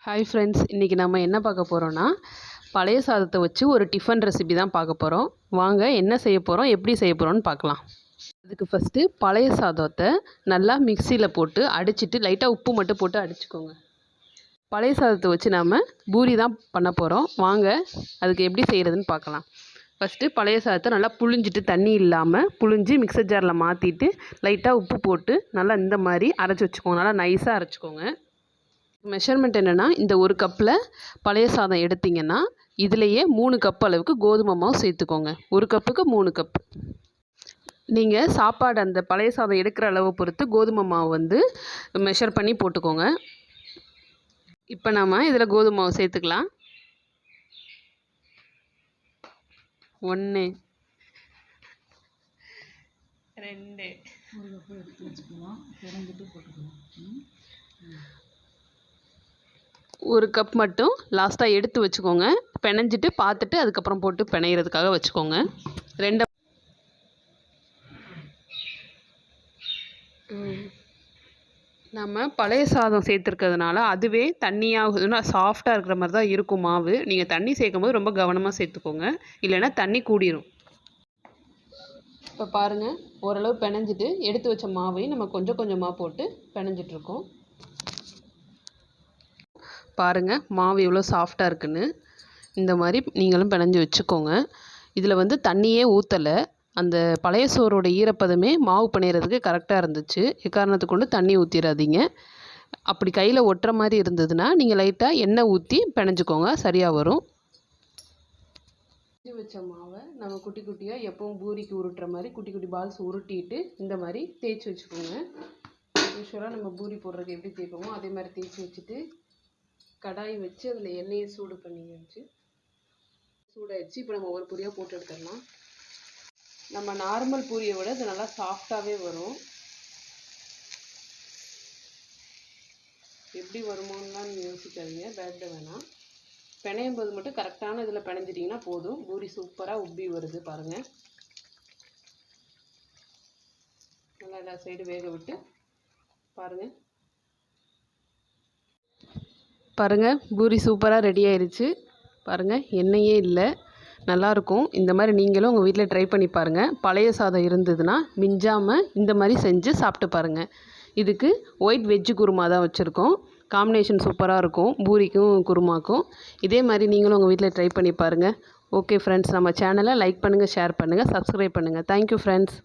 Hi friends, இன்றைக்கி நம்ம என்ன பார்க்க போகிறோன்னா பழைய சாதத்தை வச்சு ஒரு டிஃபன் ரெசிபி தான் பார்க்க போகிறோம். வாங்க என்ன செய்ய போகிறோம், எப்படி செய்ய போகிறோன்னு பார்க்கலாம். அதுக்கு ஃபஸ்ட்டு பழைய சாதத்தை நல்லா மிக்சியில் போட்டு அடிச்சுட்டு லைட்டாக உப்பு மட்டும் போட்டு அடிச்சுக்கோங்க. பழைய சாதத்தை வச்சு நாம் பூரி தான் பண்ண போகிறோம். வாங்க அதுக்கு எப்படி செய்கிறதுன்னு பார்க்கலாம். ஃபஸ்ட்டு பழைய சாதத்தை நல்லா புழிஞ்சிட்டு தண்ணி இல்லாமல் புழிஞ்சு மிக்சர் ஜாரில் மாற்றிட்டு லைட்டாக உப்பு போட்டு நல்லா இந்த மாதிரி அரைச்சி வச்சுக்கோங்க. நல்லா நைஸாக அரைச்சிக்கோங்க. மெஷர்மெண்ட் என்னென்னா, இந்த ஒரு கப்பில் பழைய சாதம் எடுத்திங்கன்னா இதுலேயே 3 கப் அளவுக்கு கோதுமை மாவு சேர்த்துக்கோங்க. ஒரு கப்புக்கு 3 கப். நீங்கள் சாப்பாடு அந்த பழைய சாதம் எடுக்கிற அளவை பொறுத்து கோதுமை மாவு வந்து மெஷர் பண்ணி போட்டுக்கோங்க. இப்போ நாம் இதில் கோதுமை மாவு சேர்த்துக்கலாம். 1 2 ஒரு கப் மட்டும் லாஸ்ட்டாக எடுத்து வச்சுக்கோங்க. பிணைஞ்சிட்டு பார்த்துட்டு அதுக்கப்புறம் போட்டு பிணையிறதுக்காக வச்சுக்கோங்க. நம்ம பழைய சாதம் சேர்த்துருக்கிறதுனால அதுவே தண்ணியாக சாஃப்டாக இருக்கிற மாதிரி தான் இருக்கும் மாவு. நீங்கள் தண்ணி சேர்க்கும் போது ரொம்ப கவனமாக சேர்த்துக்கோங்க, இல்லைன்னா தண்ணி கூடிரும். இப்போ பாருங்கள், ஓரளவு பிணைஞ்சிட்டு எடுத்து வச்ச மாவையும் நம்ம கொஞ்சம் கொஞ்சமாக போட்டு பிணைஞ்சிட்ருக்கோம். பாருங்கள் மாவு எவ்வளோ சாஃப்டாக இருக்குன்னு. இந்த மாதிரி நீங்களும் பிணைஞ்சி வச்சுக்கோங்க. இதில் வந்து தண்ணியே ஊற்றலை. அந்த பழைய சோறோட ஈரப்பதமே மாவு பிணையிறதுக்கு கரெக்டாக இருந்துச்சு. எக்காரணத்தை கொண்டு தண்ணி ஊற்றிடாதீங்க. அப்படி கையில் ஒட்டுற மாதிரி இருந்ததுன்னா நீங்கள் லைட்டாக எண்ணெய் ஊற்றி பிணைஞ்சிக்கோங்க, சரியாக வரும். வச்ச மாவை நம்ம குட்டி குட்டியாக எப்பவும் பூரிக்கு உருட்டுற மாதிரி குட்டி குட்டி பால்ஸ் உருட்டிட்டு இந்த மாதிரி தேய்ச்சி வச்சுக்கோங்க. யூஸ்வலாக நம்ம பூரி போடுறதுக்கு எப்படி தேய்ப்போமோ அதே மாதிரி தேய்ச்சி வச்சுட்டு கடாய் வச்சு அதில் எண்ணெயை சூடு பண்ணி வச்சு சூடாயிடுச்சு. இப்போ நம்ம ஒரு பூரியாக போட்டு எடுத்துடலாம். நம்ம நார்மல் பூரியை விட இது நல்லா சாஃப்டாகவே வரும். எப்படி வருமோன்னுலாம் நீங்கள் யோசிக்காதீங்க, பயப்பட வேணாம். பிணையும் போது மட்டும் கரெக்டான இதில் பிணைஞ்சிட்டிங்கன்னா போதும். பூரி சூப்பராக உப்பி வருது பாருங்கள். நல்லா எல்லா சைடு வேக விட்டு பாருங்கள். பூரி சூப்பராக ரெடி ஆயிடுச்சு. பாருங்கள், எண்ணெயே இல்லை, நல்லாயிருக்கும். இந்த மாதிரி நீங்களும் உங்கள் வீட்டில் ட்ரை பண்ணி பாருங்கள். பழைய சாதம் இருந்ததுன்னா மிஞ்சாமல் இந்த மாதிரி செஞ்சு சாப்பிட்டு பாருங்கள். இதுக்கு ஒயிட் வெஜ்ஜு குருமா தான் வச்சுருக்கோம். காம்பினேஷன் சூப்பராக இருக்கும் பூரிக்கும் குருமாக்கும். இதே மாதிரி நீங்களும் உங்கள் வீட்டில் ட்ரை பண்ணி பாருங்கள். ஓகே ஃப்ரெண்ட்ஸ், நம்ம சேனலை லைக் பண்ணுங்கள், ஷேர் பண்ணுங்கள், சப்ஸ்கிரைப் பண்ணுங்கள். Thank you friends.